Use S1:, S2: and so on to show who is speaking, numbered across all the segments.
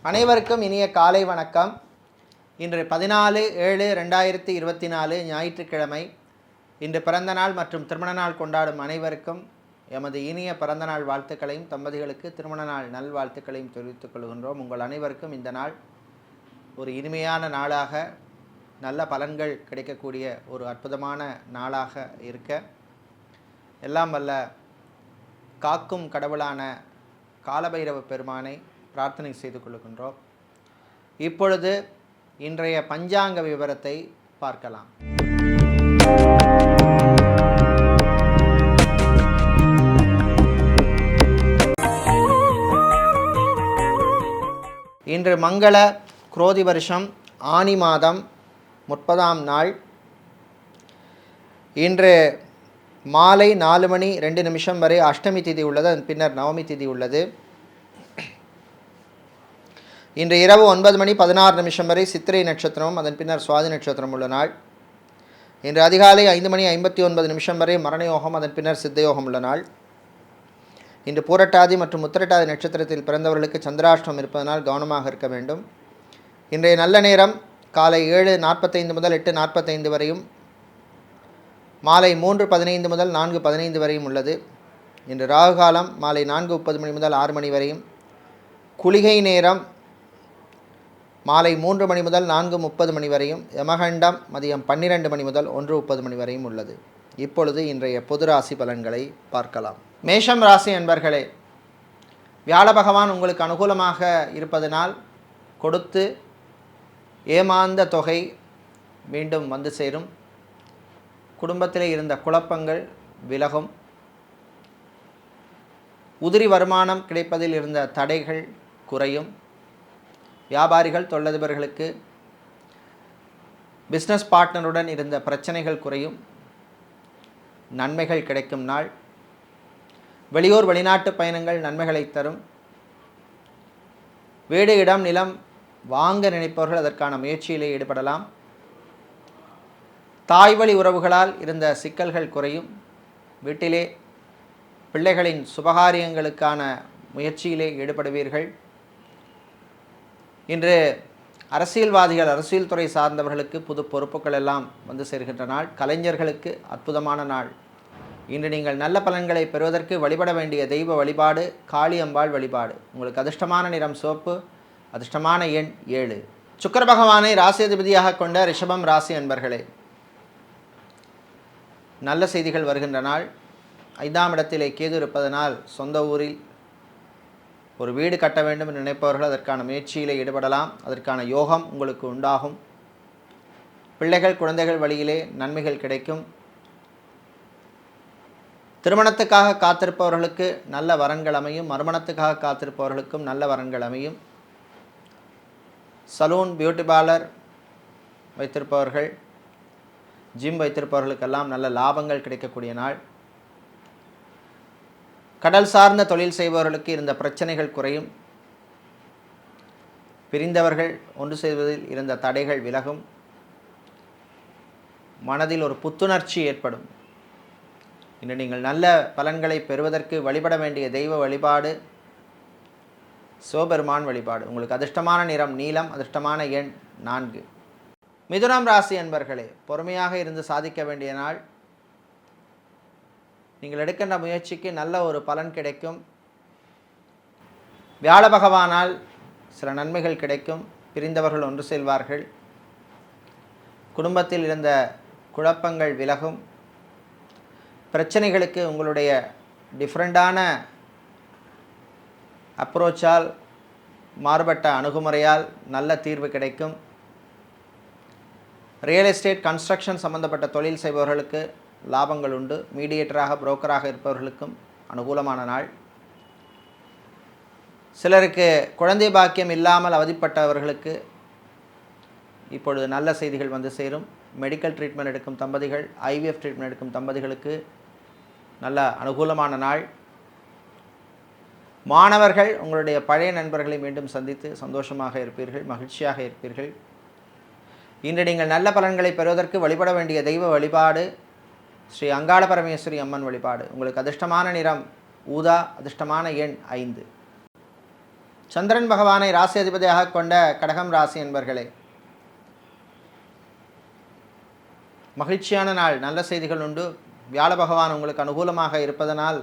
S1: அனைவருக்கும் இனிய காலை வணக்கம். இன்று 14/7/2024 ஞாயிற்றுக்கிழமை. இன்று பிறந்தநாள் மற்றும் திருமண நாள் கொண்டாடும் அனைவருக்கும் எமது இனிய பிறந்தநாள் வாழ்த்துக்களையும் தம்பதிகளுக்கு திருமண நாள் நல்வாழ்த்துக்களையும் தெரிவித்துக் கொள்கின்றோம். உங்கள் அனைவருக்கும் இந்த நாள் ஒரு இனிமையான நாளாக, நல்ல பலன்கள் கிடைக்கக்கூடிய ஒரு அற்புதமான நாளாக இருக்க எல்லாம் வல்ல காக்கும் கடவுளான காலபைரவ பெருமானை பிரார்த்தனை செய்து கொள்கின்றோம். இப்பொழுது இன்றைய பஞ்சாங்க விவரத்தை பார்க்கலாம். இன்று மங்கள குரோதி வருஷம் ஆனி மாதம் 30ஆம் நாள். இன்று மாலை 4:02 வரை அஷ்டமி திதி உள்ளது. அதன் பின்னர் நவமி திதி உள்ளது. இன்று இரவு 9:16 வரை சித்திரை நட்சத்திரமும் அதன் பின்னர் சுவாதி நட்சத்திரம் உள்ள நாள். இன்று அதிகாலை 5:59 வரை மரணயோகம், அதன் பின்னர் சித்தயோகம் உள்ள நாள். இன்று பூரட்டாதி மற்றும் உத்திரட்டாதி நட்சத்திரத்தில் பிறந்தவர்களுக்கு சந்திராஷ்டமம் இருப்பதனால் கவனமாக இருக்க வேண்டும். இன்றைய நல்ல நேரம் காலை 7:45 முதல் 8:45 வரையும், மாலை 3:15 முதல் 4:15 வரையும் உள்ளது. இன்று ராகு காலம் மாலை 4:30 முதல் 6 மணி வரையும், குளிகை நேரம் மாலை 3 மணி முதல் 4:30 மணி வரையும், யமகண்டம் மதியம் 12 மணி முதல் 1:30 மணி வரையும் உள்ளது. இப்பொழுது இன்றைய பொது ராசி பலன்களை பார்க்கலாம். மேஷம் ராசி அன்பர்களே, வியாழ பகவான் உங்களுக்கு அனுகூலமாக இருப்பதனால் கொடுத்து ஏமாந்த தொகை மீண்டும் வந்து சேரும். குடும்பத்திலே இருந்த குழப்பங்கள் விலகும். உதிரி வருமானம் கிடைப்பதில் இருந்த தடைகள் குறையும். வியாபாரிகள் தொழிலதிபர்களுக்கு பிஸ்னஸ் பார்ட்னருடன் இருந்த பிரச்சனைகள் குறையும். நன்மைகள் கிடைக்கும் நாள். வெளியூர் வெளிநாட்டு பயணங்கள் நன்மைகளை தரும். வீடு இடம் நிலம் வாங்க நினைப்பவர்கள் அதற்கான முயற்சியிலே ஈடுபடலாம். தாய் வழி உறவுகளால் இருந்த சிக்கல்கள் குறையும். வீட்டிலே பிள்ளைகளின் சுபகாரியங்களுக்கான முயற்சியிலே ஈடுபடுவீர்கள். இன்று அரசியல்வாதிகள், அரசியல் துறை சார்ந்தவர்களுக்கு புது பொறுப்புகள் எல்லாம் வந்து சேர்கின்ற நாள். கலைஞர்களுக்கு அற்புதமான நாள். இன்று நீங்கள் நல்ல பலன்களை பெறுவதற்கு வழிபட வேண்டிய தெய்வ வழிபாடு காளியம்பாள் வழிபாடு. உங்களுக்கு அதிர்ஷ்டமான நிறம் சிவப்பு, அதிர்ஷ்டமான எண் 7. சுக்கிர பகவானை ராசியதிபதியாக கொண்ட ரிஷபம் ராசி அன்பர்களே, நல்ல செய்திகள் வருகின்ற நாள். 5ஆம் இடத்திலே கேது இருப்பதனால் சொந்த ஊரில் ஒரு வீடு கட்ட வேண்டும் என்று நினைப்பவர்கள் அதற்கான முயற்சியில் ஈடுபடலாம். அதற்கான யோகம் உங்களுக்கு உண்டாகும். பிள்ளைகள் குழந்தைகள் வழியிலே நன்மைகள் கிடைக்கும். திருமணத்துக்காக காத்திருப்பவர்களுக்கு நல்ல வரன்கள் அமையும். மறுமணத்துக்காக காத்திருப்பவர்களுக்கும் நல்ல வரன்கள் அமையும். சலூன், பியூட்டி பார்லர் வைத்திருப்பவர்கள், ஜிம் வைத்திருப்பவர்களுக்கெல்லாம் நல்ல லாபங்கள் கிடைக்கக்கூடிய நாள். கடல் சார்ந்த தொழில் செய்பவர்களுக்கு இருந்த பிரச்சனைகள் குறையும். பிரிந்தவர்கள் ஒன்று செய்வதில் இருந்த தடைகள் விலகும். மனதில் ஒரு புத்துணர்ச்சி ஏற்படும். இன்று நீங்கள் நல்ல பலன்களை பெறுவதற்கு வழிபட வேண்டிய தெய்வ வழிபாடு சிவபெருமான் வழிபாடு. உங்களுக்கு அதிர்ஷ்டமான நிறம் நீலம், அதிர்ஷ்டமான எண் 4. மிதுனம் ராசி அன்பர்களே, பொறுமையாக இருந்து சாதிக்க வேண்டிய நாள். நீங்கள் எடுக்கின்ற முயற்சிக்கு நல்ல ஒரு பலன் கிடைக்கும். வியாழ பகவானால் சில நன்மைகள் கிடைக்கும். பிரிந்தவர்கள் ஒன்று செல்வார்கள். குடும்பத்தில் இருந்த குழப்பங்கள் விலகும். பிரச்சனைகளுக்கு உங்களுடைய டிஃப்ரெண்டான அப்ரோச்சால், மாறுபட்ட அணுகுமுறையால் நல்ல தீர்வு கிடைக்கும். ரியல் எஸ்டேட், கன்ஸ்ட்ரக்ஷன் சம்பந்தப்பட்ட தொழில் செய்பவர்களுக்கு லாபங்கள் உண்டு. மீடியேட்டராக, புரோக்கராக இருப்பவர்களுக்கும் அனுகூலமான நாள். சிலருக்கு குழந்தை பாக்கியம் இல்லாமல் அவதிப்பட்டவர்களுக்கு இப்பொழுது நல்ல செய்திகள் வந்து சேரும். மெடிக்கல் ட்ரீட்மெண்ட் எடுக்கும் தம்பதிகள், ஐவிஎஃப் ட்ரீட்மெண்ட் எடுக்கும் தம்பதிகளுக்கு நல்ல அனுகூலமான நாள். மாணவர்கள் உங்களுடைய பழைய நண்பர்களை மீண்டும் சந்தித்து சந்தோஷமாக இருப்பீர்கள், மகிழ்ச்சியாக இருப்பீர்கள். இன்று நீங்கள் நல்ல பலன்களை பெறுவதற்கு வழிபட வேண்டிய தெய்வ வழிபாடு ஸ்ரீ அங்காள பரமேஸ்வரி அம்மன் வழிபாடு. உங்களுக்கு அதிர்ஷ்டமான நிறம் ஊதா, அதிர்ஷ்டமான எண் 5. சந்திரன் பகவானை ராசி அதிபதியாக கொண்ட கடகம் ராசி என்பர்களே, மகிழ்ச்சியான நாள், நல்ல செய்திகள் உண்டு. வியாழ பகவான் உங்களுக்கு அனுகூலமாக இருப்பதனால்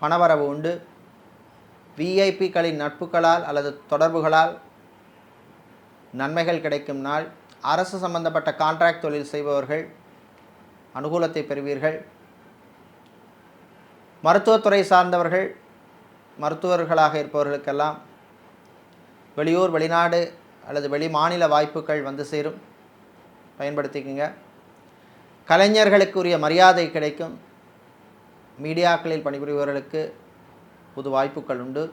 S1: பணவரவு உண்டு. விஐபிக்களின் நட்புகளால் அல்லது தொடர்புகளால் நன்மைகள் கிடைக்கும் நாள். அரசு சம்பந்தப்பட்ட கான்ட்ராக்ட் தொழில் செய்பவர்கள் அனுகூலத்தை பெறுவீர்கள். மருத்துவத்துறை சார்ந்தவர்கள், மருத்துவர்களாக இருப்பவர்களுக்கெல்லாம் வெளியூர், வெளிநாடு அல்லது வெளி மாநில வாய்ப்புகள் வந்து சேரும், பயன்படுத்திக்கங்க. கலைஞர்களுக்குரிய மரியாதை கிடைக்கும். மீடியாக்களில் பணிபுரிபவர்களுக்கு புது வாய்ப்புகள் உண்டு.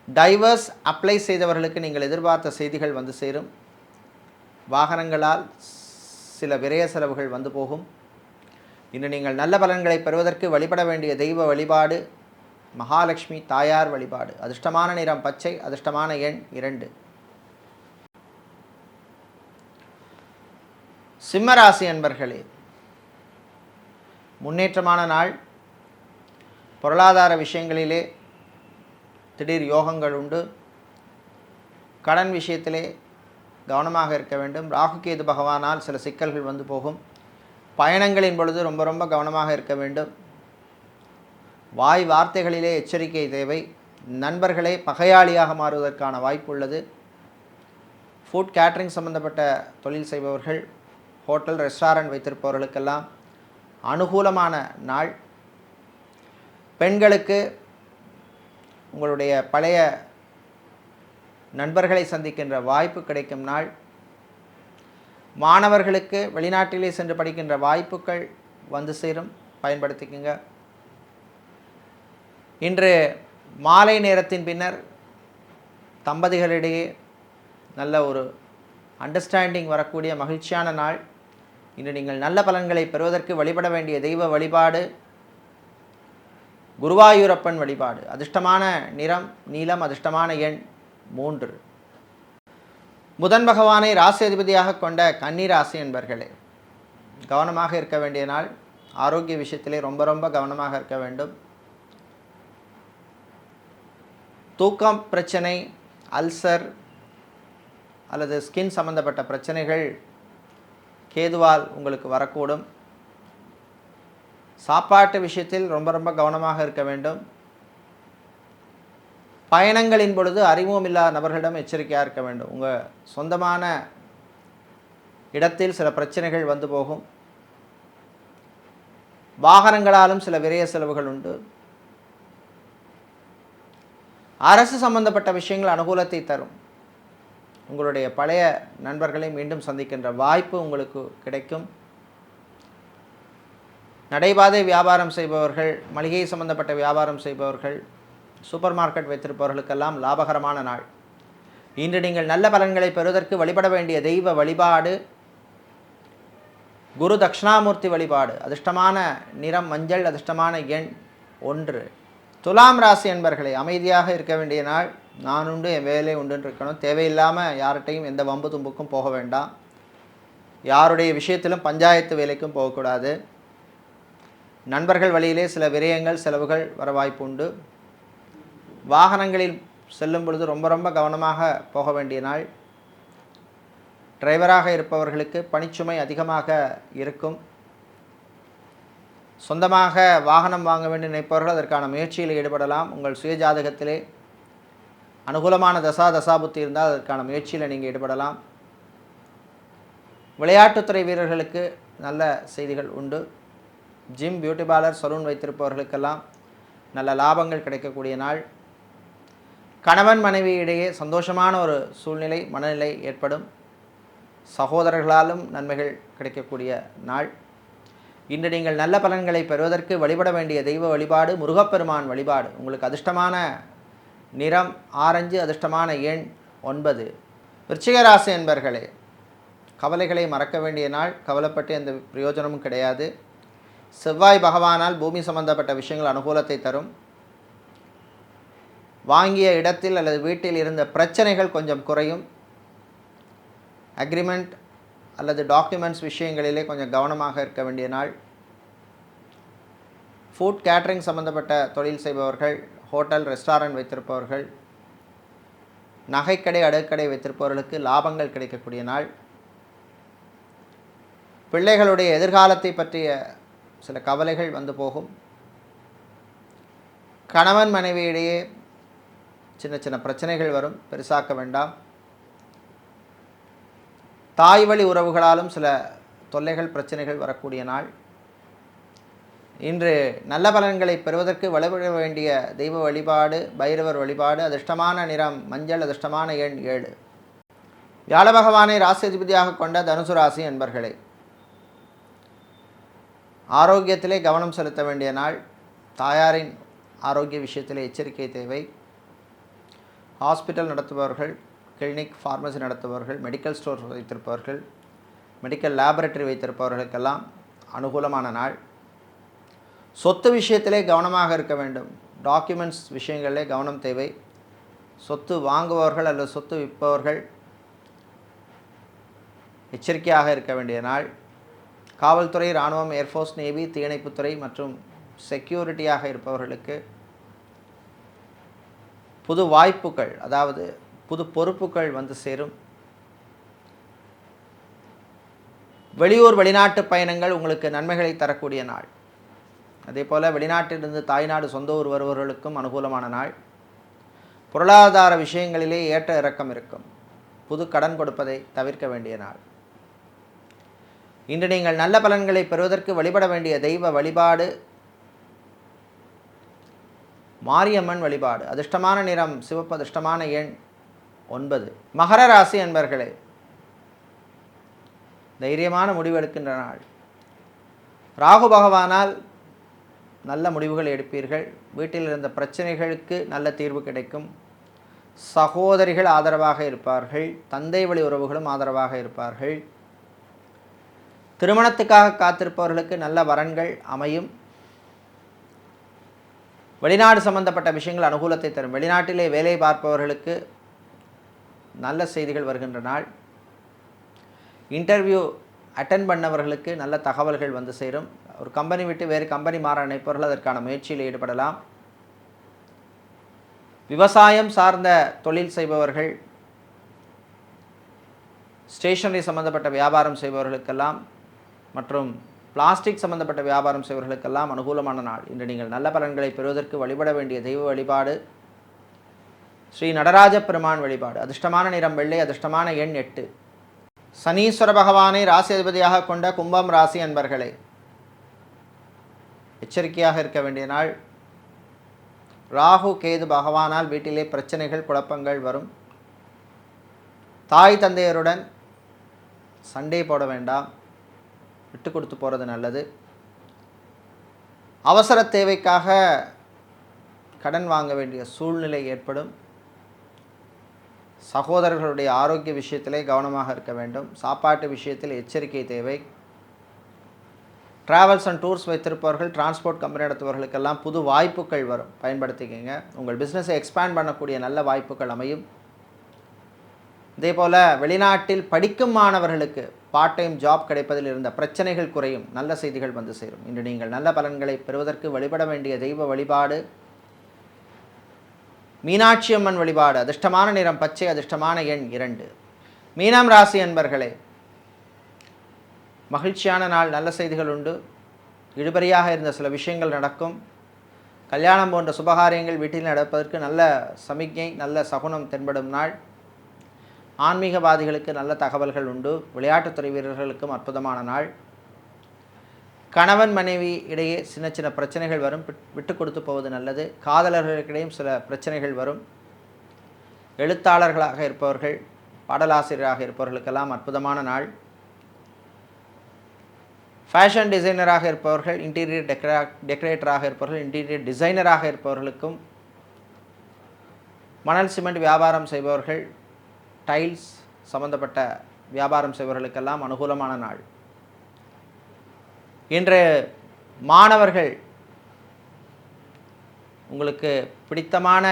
S1: டைவர்ஸ் அப்ளை செய்தவர்களுக்கு நீங்கள் எதிர்பார்த்த செய்திகள் வந்து சேரும். வாகனங்களால் சில விரய செலவுகள் வந்து போகும். இன்று நீங்கள் நல்ல பலன்களை பெறுவதற்கு வழிபட வேண்டிய தெய்வ வழிபாடு மகாலட்சுமி தாயார் வழிபாடு. அதிர்ஷ்டமான நிறம் பச்சை, அதிர்ஷ்டமான எண் 2. சிம்மராசி அன்பர்களே, முன்னேற்றமான நாள். பொருளாதார விஷயங்களிலே திடீர் யோகங்கள் உண்டு. கடன் விஷயத்திலே கவனமாக இருக்க வேண்டும். ராகுகேது பகவானால் சில சிக்கல்கள் வந்து போகும். பயணங்களின் பொழுது ரொம்ப ரொம்ப கவனமாக இருக்க வேண்டும். வாய் வார்த்தைகளிலே எச்சரிக்கை தேவை. நண்பர்களே பகையாளியாக மாறுவதற்கான வாய்ப்பு உள்ளது. ஃபுட் கேட்ரிங் சம்பந்தப்பட்ட தொழில் செய்பவர்கள், ஹோட்டல் ரெஸ்டாரண்ட் வைத்திருப்பவர்களுக்கெல்லாம் அனுகூலமான நாள். பெண்களுக்கு உங்களுடைய பழைய நண்பர்களை சந்திக்கின்ற வாய்ப்பு கிடைக்கும் நாள். மாணவர்களுக்கு வெளிநாட்டிலே சென்று படிக்கின்ற வாய்ப்புகள் வந்து சேரும், பயன்படுத்திக்கங்க. இன்று மாலை நேரத்தின் பின்னர் தம்பதிகளிடையே நல்ல ஒரு அண்டர்ஸ்டாண்டிங் வரக்கூடிய மகிழ்ச்சியான நாள். இன்று நீங்கள் நல்ல பலன்களை பெறுவதற்கு வழிபட வேண்டிய தெய்வ வழிபாடு குருவாயூரப்பன் வழிபாடு. அதிர்ஷ்டமான நிறம் நீலம், அதிர்ஷ்டமான எண் 3. புதன் பகவானை ராசி அதிபதியாக கொண்ட கன்னி ராசி என்பர்களே, கவனமாக இருக்க வேண்டிய நாள். ஆரோக்கிய விஷயத்திலே ரொம்ப ரொம்ப கவனமாக இருக்க வேண்டும். தூக்கம் பிரச்சனை, அல்சர் அல்லது ஸ்கின் சம்பந்தப்பட்ட பிரச்சனைகள் கேதுவால் உங்களுக்கு வரக்கூடும். சாப்பாட்டு விஷயத்தில் ரொம்ப ரொம்ப கவனமாக இருக்க வேண்டும். பயணங்களின் பொழுது அறிமுகம் இல்லாத நபர்களிடம் எச்சரிக்கையாக இருக்க வேண்டும். உங்கள் சொந்தமான இடத்தில் சில பிரச்சனைகள் வந்து போகும். வாகனங்களாலும் சில விரய செலவுகள் உண்டு. அரசு சம்பந்தப்பட்ட விஷயங்கள் அனுகூலத்தை தரும். உங்களுடைய பழைய நண்பர்களை மீண்டும் சந்திக்கின்ற வாய்ப்பு உங்களுக்கு கிடைக்கும். நடைபாதை வியாபாரம் செய்பவர்கள், மளிகை சம்பந்தப்பட்ட வியாபாரம் செய்பவர்கள், சூப்பர் மார்க்கெட் வைத்திருப்பவர்களுக்கெல்லாம் லாபகரமான நாள். இன்று நீங்கள் நல்ல பலன்களை பெறுவதற்கு வழிபட வேண்டிய தெய்வ வழிபாடு குரு தட்சிணாமூர்த்தி வழிபாடு. அதிர்ஷ்டமான நிறம் மஞ்சள், அதிர்ஷ்டமான எண் 1. துலாம் ராசி என்பர்களே, அமைதியாக இருக்க வேண்டிய நாள். நான் உண்டு என் வேலை உண்டுன்னு இருக்கணும். தேவையில்லாமல் யார்கிட்டையும் எந்த வம்பு தும்புக்கும் போக வேண்டாம். யாருடைய விஷயத்திலும் பஞ்சாயத்து வேலைக்கும் போகக்கூடாது. நண்பர்கள் வழியிலே சில விரயங்கள் செலவுகள் வர வாய்ப்பு உண்டு. வாகனங்களில் செல்லும் பொழுது ரொம்ப ரொம்ப கவனமாக போக வேண்டிய நாள். டிரைவராக இருப்பவர்களுக்கு பணிச்சுமை அதிகமாக இருக்கும். சொந்தமாக வாகனம் வாங்க வேண்டும் நினைப்பவர்கள் அதற்கான முயற்சியில் ஈடுபடலாம். உங்கள் சுய ஜாதகத்திலே அனுகூலமான தசாபுத்தி இருந்தால் அதற்கான முயற்சியில் நீங்கள் ஈடுபடலாம். விளையாட்டுத்துறை வீரர்களுக்கு நல்ல செய்திகள் உண்டு. ஜிம், பியூட்டி பார்லர், சலூன் வைத்திருப்பவர்களுக்கெல்லாம் நல்ல லாபங்கள் கிடைக்கக்கூடிய நாள். கணவன் மனைவி இடையே சந்தோஷமான ஒரு சூழ்நிலை, மனநிலை ஏற்படும். சகோதரர்களாலும் நன்மைகள் கிடைக்கக்கூடிய நாள். இன்று நீங்கள் நல்ல பலன்களை பெறுவதற்கு வழிபட வேண்டிய தெய்வ வழிபாடு முருகப்பெருமான் வழிபாடு. உங்களுக்கு அதிர்ஷ்டமான நிறம் ஆரஞ்சு, அதிர்ஷ்டமான எண் 9. விருச்சிக ராசி என்பர்களே, கவலைகளை மறக்க வேண்டிய நாள். கவலைப்பட்டு எந்த பிரயோஜனமும் கிடையாது. செவ்வாய் பகவானால் பூமி சம்பந்தப்பட்ட விஷயங்கள் அனுகூலத்தை தரும். வாங்கிய இடத்தில் அல்லது வீட்டில் இருந்த பிரச்சனைகள் கொஞ்சம் குறையும். அக்ரிமெண்ட் அல்லது டாக்குமெண்ட்ஸ் விஷயங்களிலே கொஞ்சம் கவனமாக இருக்க வேண்டிய நாள். ஃபுட் கேட்ரிங் சம்பந்தப்பட்ட தொழில் செய்பவர்கள், ஹோட்டல் ரெஸ்டாரண்ட் வைத்திருப்பவர்கள், நகைக்கடை அடுக்கடை வைத்திருப்பவர்களுக்கு லாபங்கள் கிடைக்கக்கூடிய நாள். பிள்ளைகளுடைய எதிர்காலத்தை பற்றிய சில கவலைகள் வந்து போகும். கணவன் மனைவியிடையே சின்ன சின்ன பிரச்சனைகள் வரும், பெருசாக்க வேண்டாம். தாய் வழி உறவுகளாலும் சில தொல்லைகள் பிரச்சனைகள் வரக்கூடிய நாள். இன்று நல்ல பலன்களை பெறுவதற்கு வழிபட வேண்டிய தெய்வ வழிபாடு பைரவர் வழிபாடு. அதிர்ஷ்டமான நிறம் மஞ்சள், அதிர்ஷ்டமான எண் 7. வியாழ பகவானை ராசி அதிபதியாக கொண்ட தனுசு ராசி என்பர்களே, ஆரோக்கியத்திலே கவனம் செலுத்த வேண்டிய நாள். தாயாரின் ஆரோக்கிய விஷயத்திலே எச்சரிக்கை தேவை. ஹாஸ்பிட்டல் நடத்துபவர்கள், கிளினிக், ஃபார்மசி நடத்துபவர்கள், மெடிக்கல் ஸ்டோர் வைத்திருப்பவர்கள், மெடிக்கல் லேபரட்டரி வைத்திருப்பவர்களுக்கெல்லாம் அனுகூலமான நாள். சொத்து விஷயத்திலே கவனமாக இருக்க வேண்டும். டாக்குமெண்ட்ஸ் விஷயங்களிலே கவனம் தேவை. சொத்து வாங்குபவர்கள் அல்லது சொத்து விற்பவர்கள் எச்சரிக்கையாக இருக்க வேண்டிய நாள். காவல்துறை, இராணுவம், ஏர்ஃபோர்ஸ், நேவி, தீயணைப்புத்துறை மற்றும் செக்யூரிட்டியாக இருப்பவர்களுக்கு புது வாய்ப்புகள், அதாவது புது பொறுப்புகள் வந்து சேரும். வெளியூர் வெளிநாட்டு பயணங்கள் உங்களுக்கு நன்மைகளை தரக்கூடிய நாள். அதே போல் வெளிநாட்டிலிருந்து தாய்நாடு சொந்த ஊர் வருபவர்களுக்கும் அனுகூலமான நாள். பொருளாதார விஷயங்களிலே ஏற்ற இறக்கம் இருக்கும். புது கடன் கொடுப்பதை தவிர்க்க வேண்டிய நாள். இன்று நீங்கள் நல்ல பலன்களை பெறுவதற்கு வழிபட வேண்டிய தெய்வ வழிபாடு மாரியம்மன் வழிபாடு. அதிர்ஷ்டமான நிறம் சிவப்பு, அதிர்ஷ்டமான எண் 9. மகர ராசி அன்பர்களே, தைரியமான முடிவெடுக்கின்ற நாள். ராகு பகவானால் நல்ல முடிவுகள் எடுப்பீர்கள். வீட்டில் இருந்த பிரச்சனைகளுக்கு நல்ல தீர்வு கிடைக்கும். சகோதரிகள் ஆதரவாக இருப்பார்கள். தந்தை வழி உறவுகளும் ஆதரவாக இருப்பார்கள். திருமணத்துக்காக காத்திருப்பவர்களுக்கு நல்ல வரன்கள் அமையும். வெளிநாடு சம்பந்தப்பட்ட விஷயங்கள் அனுகூலத்தை தரும். வெளிநாட்டிலே வேலை பார்ப்பவர்களுக்கு நல்ல செய்திகள் வருகின்ற நாள். இன்டர்வியூ அட்டென்ட் பண்ணவர்களுக்கு நல்ல தகவல்கள் வந்து சேரும். ஒரு கம்பெனி விட்டு வேறு கம்பெனி மாற நினைப்பவர்கள் அதற்கான முயற்சியில் ஈடுபடலாம். விவசாயம் சார்ந்த தொழில் செய்பவர்கள், ஸ்டேஷனரி சம்பந்தப்பட்ட வியாபாரம் செய்பவர்களுக்கெல்லாம் மற்றும் பிளாஸ்டிக் சம்பந்தப்பட்ட வியாபாரம் செய்பவர்களுக்கெல்லாம் அனுகூலமான நாள். இன்று நீங்கள் நல்ல பலன்களை பெறுவதற்கு வழிபட வேண்டிய தெய்வ வழிபாடு ஸ்ரீ நடராஜ பெருமான் வழிபாடு. அதிர்ஷ்டமான நிறம் வெள்ளை, அதிர்ஷ்டமான எண் 8. சனீஸ்வர பகவானை ராசி அதிபதியாக கொண்ட கும்பம் ராசி அன்பர்களே, எச்சரிக்கையாக இருக்க வேண்டிய நாள். ராகு கேது பகவானால் வீட்டிலே பிரச்சனைகள் குழப்பங்கள் வரும். தாய் தந்தையருடன் சண்டை போட வேண்டாம், விட்டு கொடுத்து போகிறது நல்லது. அவசர தேவைக்காக கடன் வாங்க வேண்டிய சூழ்நிலை ஏற்படும். சகோதரர்களுடைய ஆரோக்கிய விஷயத்திலே கவனமாக இருக்க வேண்டும். சாப்பாட்டு விஷயத்தில் எச்சரிக்கை தேவை. ட்ராவல்ஸ் அண்ட் டூர்ஸ் வைத்திருப்பவர்கள், டிரான்ஸ்போர்ட் கம்பெனி நடத்துபவர்களுக்கெல்லாம் புது வாய்ப்புகள் வரும், பயன்படுத்திக்கங்க. உங்கள் பிஸ்னஸை எக்ஸ்பேண்ட் பண்ணக்கூடிய நல்ல வாய்ப்புகள் அமையும். இதே போல் வெளிநாட்டில் படிக்கும் மாணவர்களுக்கு பார்ட் டைம் ஜாப் கிடைப்பதில் இருந்த பிரச்சனைகள் குறையும். நல்ல செய்திகள் வந்து சேரும். இன்று நீங்கள் நல்ல பலன்களை பெறுவதற்கு வழிபட வேண்டிய தெய்வ வழிபாடு மீனாட்சி அம்மன் வழிபாடு. அதிர்ஷ்டமான நிறம் பச்சை, அதிர்ஷ்டமான எண் 2. மீனம் ராசி அன்பர்களே, மகிழ்ச்சியான நாள். நல்ல செய்திகள் உண்டு. இழுபறியாக இருந்த சில விஷயங்கள் நடக்கும். கல்யாணம் போன்ற சுபகாரியங்கள் வீட்டில் நடப்பதற்கு நல்ல சமிக்ஞை, நல்ல சகுனம் தென்படும் நாள். ஆன்மீகவாதிகளுக்கு நல்ல தகவல்கள் உண்டு. விளையாட்டுத்துறை வீரர்களுக்கும் அற்புதமான நாள். கணவன் மனைவி இடையே சின்ன சின்ன பிரச்சனைகள் வரும், விட்டு கொடுத்து போவது நல்லது. காதலர்களுக்கிடையும் சில பிரச்சனைகள் வரும். எழுத்தாளர்களாக இருப்பவர்கள், பாடலாசிரியராக இருப்பவர்களுக்கெல்லாம் அற்புதமான நாள். ஃபேஷன் டிசைனராக இருப்பவர்கள், இன்டீரியர் டெக்கரேட்டராக இருப்பவர்கள், இன்டீரியர் டிசைனராக இருப்பவர்களுக்கும், மணல் சிமெண்ட் வியாபாரம் செய்பவர்கள், டைல்ஸ் சம்பந்தப்பட்ட வியாபாரம் செய்பவர்களுக்கெல்லாம் அனுகூலமான நாள். இன்று மாணவர்கள் உங்களுக்கு பிடித்தமான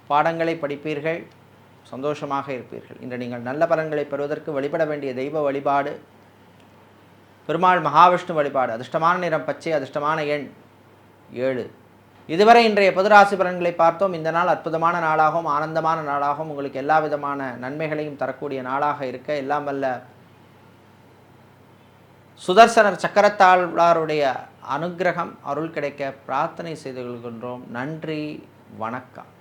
S1: பாடங்களை படிப்பீர்கள், சந்தோஷமாக இருப்பீர்கள். இன்று நீங்கள் நல்ல பலன்களை பெறுவதற்கு வழிபட வேண்டிய தெய்வ வழிபாடு பெருமாள் மகாவிஷ்ணு வழிபாடு. அதிர்ஷ்டமான நிறம் பச்சை, அதிர்ஷ்டமான எண் 7. இதுவரை இன்றைய பொதுராசி பலன்களை பார்த்தோம். இந்த நாள் அற்புதமான நாளாகவும் ஆனந்தமான நாளாகவும் உங்களுக்கு எல்லா விதமான நன்மைகளையும் தரக்கூடிய நாளாக இருக்க எல்லாம் வல்ல சுதர்சனர் சக்கரத்தாழ்வாருடைய அனுக்கிரகம் அருள் கிடைக்க பிரார்த்தனை செய்து கொள்கின்றோம். நன்றி, வணக்கம்.